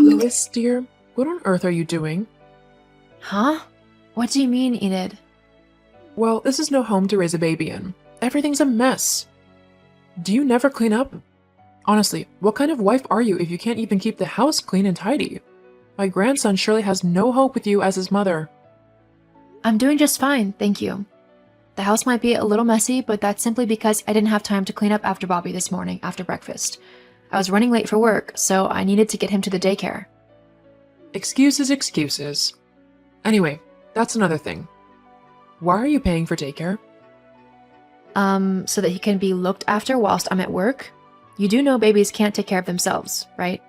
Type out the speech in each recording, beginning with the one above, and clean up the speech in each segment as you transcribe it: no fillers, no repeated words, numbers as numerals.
Lois, dear, what on earth are you doing? Huh? What do you mean, Enid? Well, this is no home to raise a baby in. Everything's a mess. Do you never clean up? Honestly, what kind of wife are you if you can't even keep the house clean and tidy? My grandson surely has no hope with you as his mother. I'm doing just fine, thank you. The house might be a little messy, but that's simply because I didn't have time to clean up after Bobby this morning after breakfast. I was running late for work, so I needed to get him to the daycare. Excuses, excuses. Anyway, that's another thing. Why are you paying for daycare? So that he can be looked after whilst I'm at work? You do know babies can't take care of themselves, right?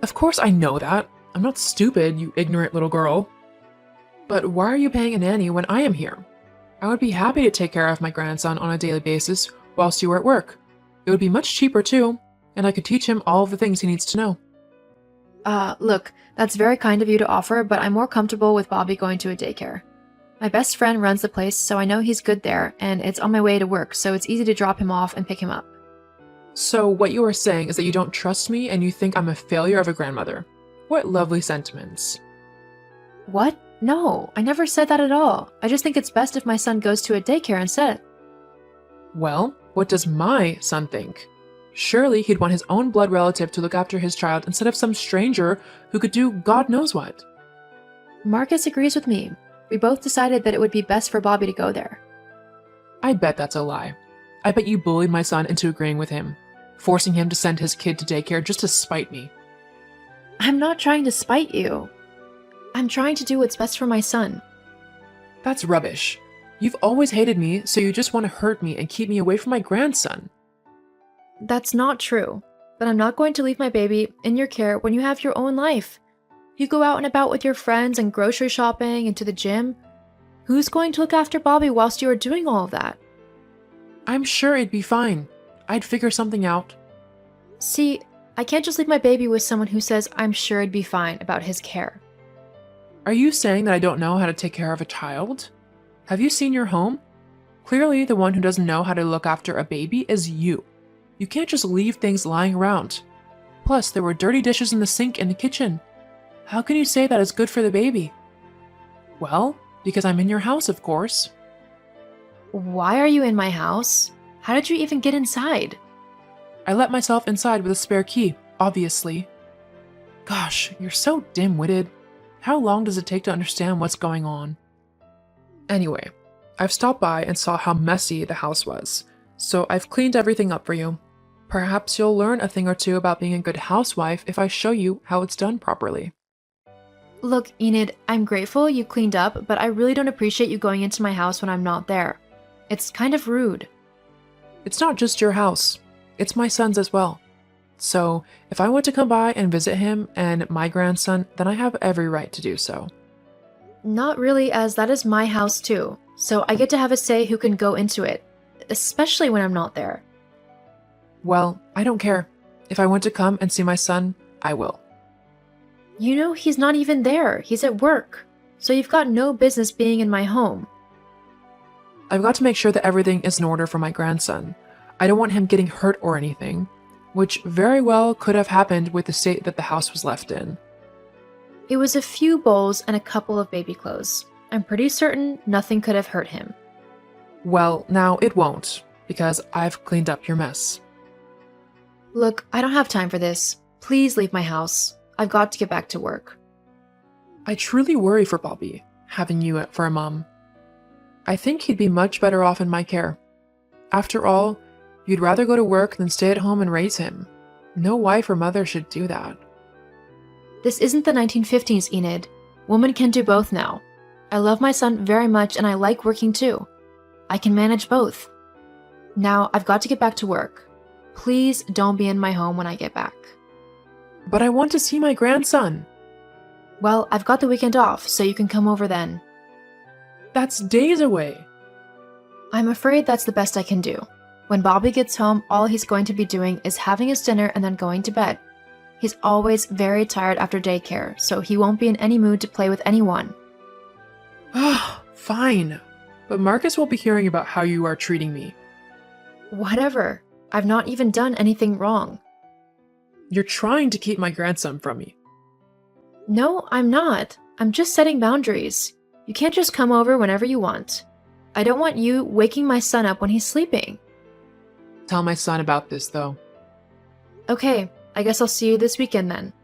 Of course I know that. I'm not stupid, you ignorant little girl. But why are you paying a nanny when I am here? I would be happy to take care of my grandson on a daily basis whilst you are at work. It would be much cheaper too, and I could teach him all of the things he needs to know. Look, that's very kind of you to offer, but I'm more comfortable with Bobby going to a daycare. My best friend runs the place, so I know he's good there, and it's on my way to work, so it's easy to drop him off and pick him up. So what you are saying is that you don't trust me and you think I'm a failure of a grandmother. What lovely sentiments. What? No, I never said that at all. I just think it's best if my son goes to a daycare instead. Well, what does my son think? Surely he'd want his own blood relative to look after his child instead of some stranger who could do God knows what. Marcus agrees with me. We both decided that it would be best for Bobby to go there. I bet that's a lie. I bet you bullied my son into agreeing with him, forcing him to send his kid to daycare just to spite me. I'm not trying to spite you. I'm trying to do what's best for my son. That's rubbish. You've always hated me, so you just want to hurt me and keep me away from my grandson. That's not true. But I'm not going to leave my baby in your care when you have your own life. You go out and about with your friends and grocery shopping and to the gym. Who's going to look after Bobby whilst you are doing all of that? I'm sure it'd be fine. I'd figure something out. See, I can't just leave my baby with someone who says I'm sure it'd be fine about his care. Are you saying that I don't know how to take care of a child? Have you seen your home? Clearly, the one who doesn't know how to look after a baby is you. You can't just leave things lying around. Plus, there were dirty dishes in the sink in the kitchen. How can you say that is good for the baby? Well, because I'm in your house, of course. Why are you in my house? How did you even get inside? I let myself inside with a spare key, obviously. Gosh, you're so dim-witted. How long does it take to understand what's going on? Anyway, I've stopped by and saw how messy the house was, so I've cleaned everything up for you. Perhaps you'll learn a thing or two about being a good housewife if I show you how it's done properly. Look, Enid, I'm grateful you cleaned up, but I really don't appreciate you going into my house when I'm not there. It's kind of rude. It's not just your house. It's my son's as well. So, if I want to come by and visit him and my grandson, then I have every right to do so. Not really, as that is my house too, so I get to have a say who can go into it, especially when I'm not there. Well, I don't care. If I want to come and see my son, I will. You know he's not even there, he's at work, so you've got no business being in my home. I've got to make sure that everything is in order for my grandson. I don't want him getting hurt or anything, which very well could have happened with the state that the house was left in. It was a few bowls and a couple of baby clothes. I'm pretty certain nothing could have hurt him. Well, now it won't, because I've cleaned up your mess. Look, I don't have time for this. Please leave my house. I've got to get back to work. I truly worry for Bobby, having you for a mom. I think he'd be much better off in my care. After all, you'd rather go to work than stay at home and raise him. No wife or mother should do that. This isn't the 1950s, Enid. Women can do both now. I love my son very much and I like working too. I can manage both. Now, I've got to get back to work. Please don't be in my home when I get back. But I want to see my grandson. Well, I've got the weekend off, so you can come over then. That's days away. I'm afraid that's the best I can do. When Bobby gets home, all he's going to be doing is having his dinner and then going to bed. He's always very tired after daycare, so he won't be in any mood to play with anyone. Fine. But Marcus will be hearing about how you are treating me. Whatever. I've not even done anything wrong. You're trying to keep my grandson from me. No, I'm not. I'm just setting boundaries. You can't just come over whenever you want. I don't want you waking my son up when he's sleeping. Tell my son about this, though. Okay, I guess I'll see you this weekend then.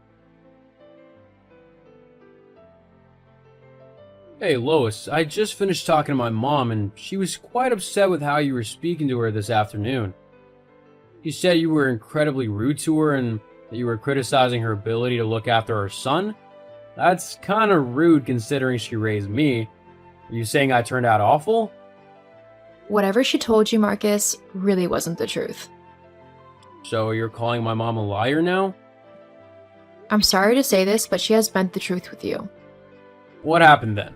Hey, Lois, I just finished talking to my mom, and she was quite upset with how you were speaking to her this afternoon. She said you were incredibly rude to her and that you were criticizing her ability to look after her son. That's kind of rude considering she raised me. Are you saying I turned out awful? Whatever she told you, Marcus, really wasn't the truth. So you're calling my mom a liar now? I'm sorry to say this, but she has bent the truth with you. What happened then?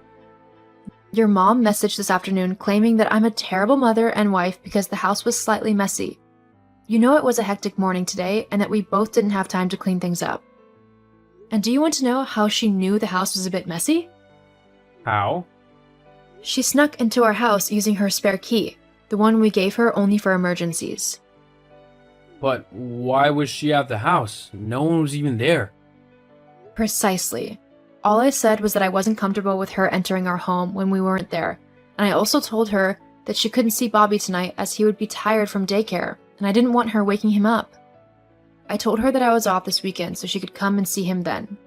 Your mom messaged this afternoon claiming that I'm a terrible mother and wife because the house was slightly messy. You know it was a hectic morning today and that we both didn't have time to clean things up. And do you want to know how she knew the house was a bit messy? How? She snuck into our house using her spare key, the one we gave her only for emergencies. But why was she at the house? No one was even there. Precisely. All I said was that I wasn't comfortable with her entering our home when we weren't there, and I also told her that she couldn't see Bobby tonight as he would be tired from daycare, and I didn't want her waking him up. I told her that I was off this weekend so she could come and see him then.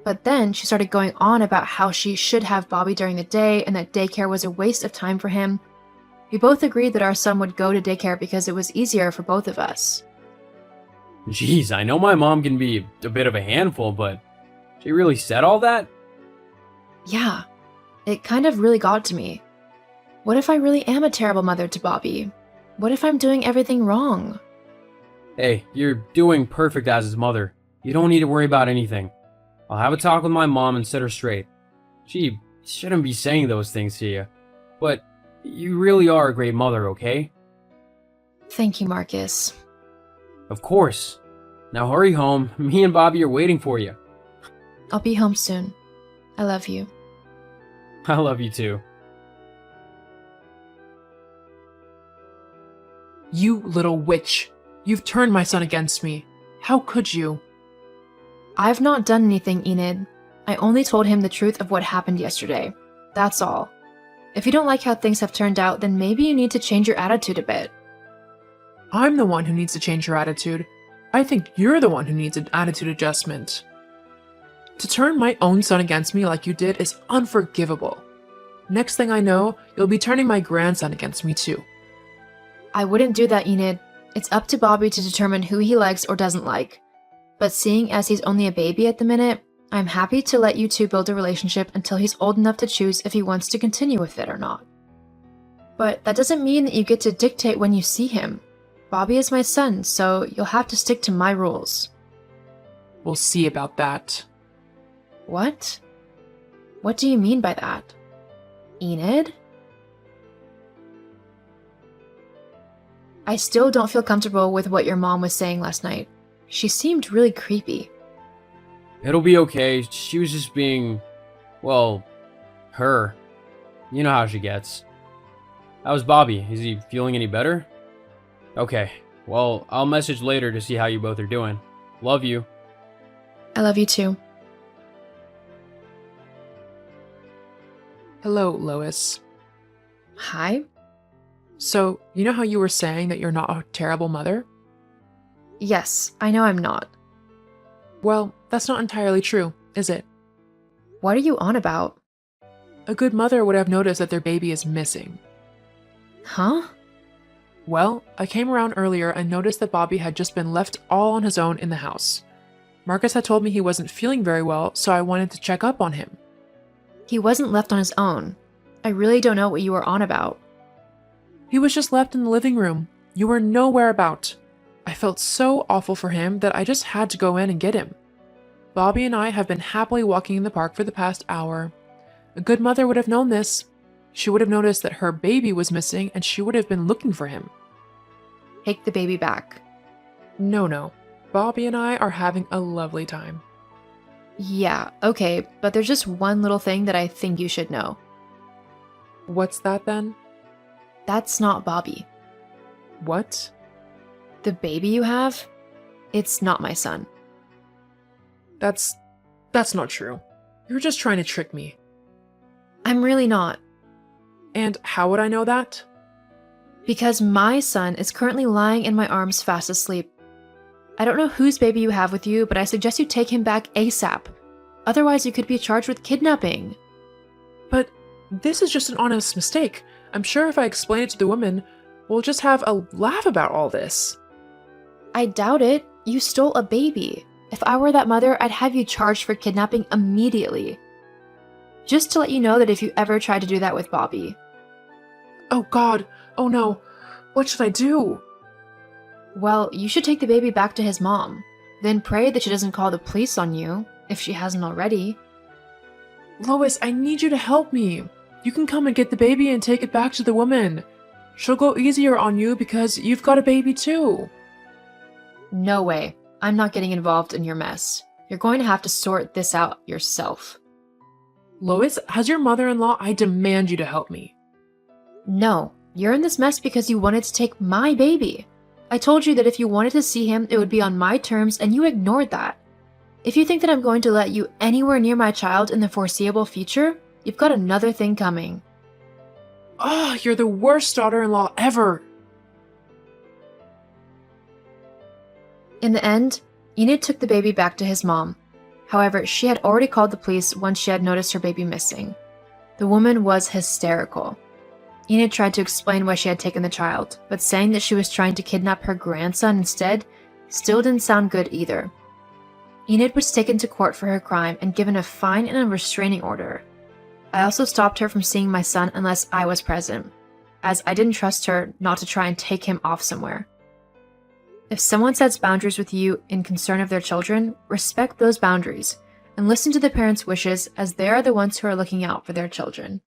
But then she started going on about how she should have Bobby during the day and that daycare was a waste of time for him. We both agreed that our son would go to daycare because it was easier for both of us. Jeez, I know my mom can be a bit of a handful, but she really said all that? Yeah, it kind of really got to me. What if I really am a terrible mother to Bobby? What if I'm doing everything wrong? Hey, you're doing perfect as his mother. You don't need to worry about anything. I'll have a talk with my mom and set her straight. She shouldn't be saying those things to you. But you really are a great mother, okay? Thank you, Marcus. Of course. Now hurry home. Me and Bobby are waiting for you. I'll be home soon. I love you. I love you too. You little witch. You've turned my son against me. How could you? I've not done anything, Enid. I only told him the truth of what happened yesterday. That's all. If you don't like how things have turned out, then maybe you need to change your attitude a bit. I'm the one who needs to change your attitude. I think you're the one who needs an attitude adjustment. To turn my own son against me like you did is unforgivable. Next thing I know, you'll be turning my grandson against me too. I wouldn't do that, Enid. It's up to Bobby to determine who he likes or doesn't like. But seeing as he's only a baby at the minute, I'm happy to let you two build a relationship until he's old enough to choose if he wants to continue with it or not. But that doesn't mean that you get to dictate when you see him. Bobby is my son, so you'll have to stick to my rules. We'll see about that. What? What do you mean by that? Enid? I still don't feel comfortable with what your mom was saying last night. She seemed really creepy. It'll be okay. She was just being, well, her. You know how she gets. How's Bobby? Is he feeling any better? Okay. Well, I'll message later to see how you both are doing. Love you. I love you too. Hello, Lois. Hi? So, you know how you were saying that you're not a terrible mother? Yes, I know I'm not. Well, that's not entirely true, is it? What are you on about? A good mother would have noticed that their baby is missing. Huh? Well, I came around earlier and noticed that Bobby had just been left all on his own in the house. Marcus had told me he wasn't feeling very well, so I wanted to check up on him. He wasn't left on his own. I really don't know what you were on about. He was just left in the living room. You were nowhere about. I felt so awful for him that I just had to go in and get him. Bobby and I have been happily walking in the park for the past hour. A good mother would have known this. She would have noticed that her baby was missing and she would have been looking for him. Take the baby back. No. Bobby and I are having a lovely time. Yeah, okay, but there's just one little thing that I think you should know. What's that then? That's not Bobby. What? The baby you have? It's not my son. That's That's not true. You're just trying to trick me. I'm really not. And how would I know that? Because my son is currently lying in my arms fast asleep. I don't know whose baby you have with you, but I suggest you take him back ASAP. Otherwise, you could be charged with kidnapping. But this is just an honest mistake. I'm sure if I explain it to the woman, we'll just have a laugh about all this. I doubt it. You stole a baby. If I were that mother, I'd have you charged for kidnapping immediately. Just to let you know that if you ever try to do that with Bobby. Oh God, oh no, what should I do? Well, you should take the baby back to his mom. Then pray that she doesn't call the police on you, if she hasn't already. Lois, I need you to help me. You can come and get the baby and take it back to the woman. She'll go easier on you because you've got a baby too. No way. I'm not getting involved in your mess. You're going to have to sort this out yourself. Lois, as your mother-in-law, I demand you to help me. No, you're in this mess because you wanted to take my baby. I told you that if you wanted to see him, it would be on my terms, and you ignored that. If you think that I'm going to let you anywhere near my child in the foreseeable future, you've got another thing coming. Oh, you're the worst daughter-in-law ever. In the end, Enid took the baby back to his mom. However, she had already called the police once she had noticed her baby missing. The woman was hysterical. Enid tried to explain why she had taken the child, but saying that she was trying to kidnap her grandson instead still didn't sound good either. Enid was taken to court for her crime and given a fine and a restraining order. I also stopped her from seeing my son unless I was present, as I didn't trust her not to try and take him off somewhere. If someone sets boundaries with you in concern of their children, respect those boundaries and listen to the parents' wishes, as they are the ones who are looking out for their children.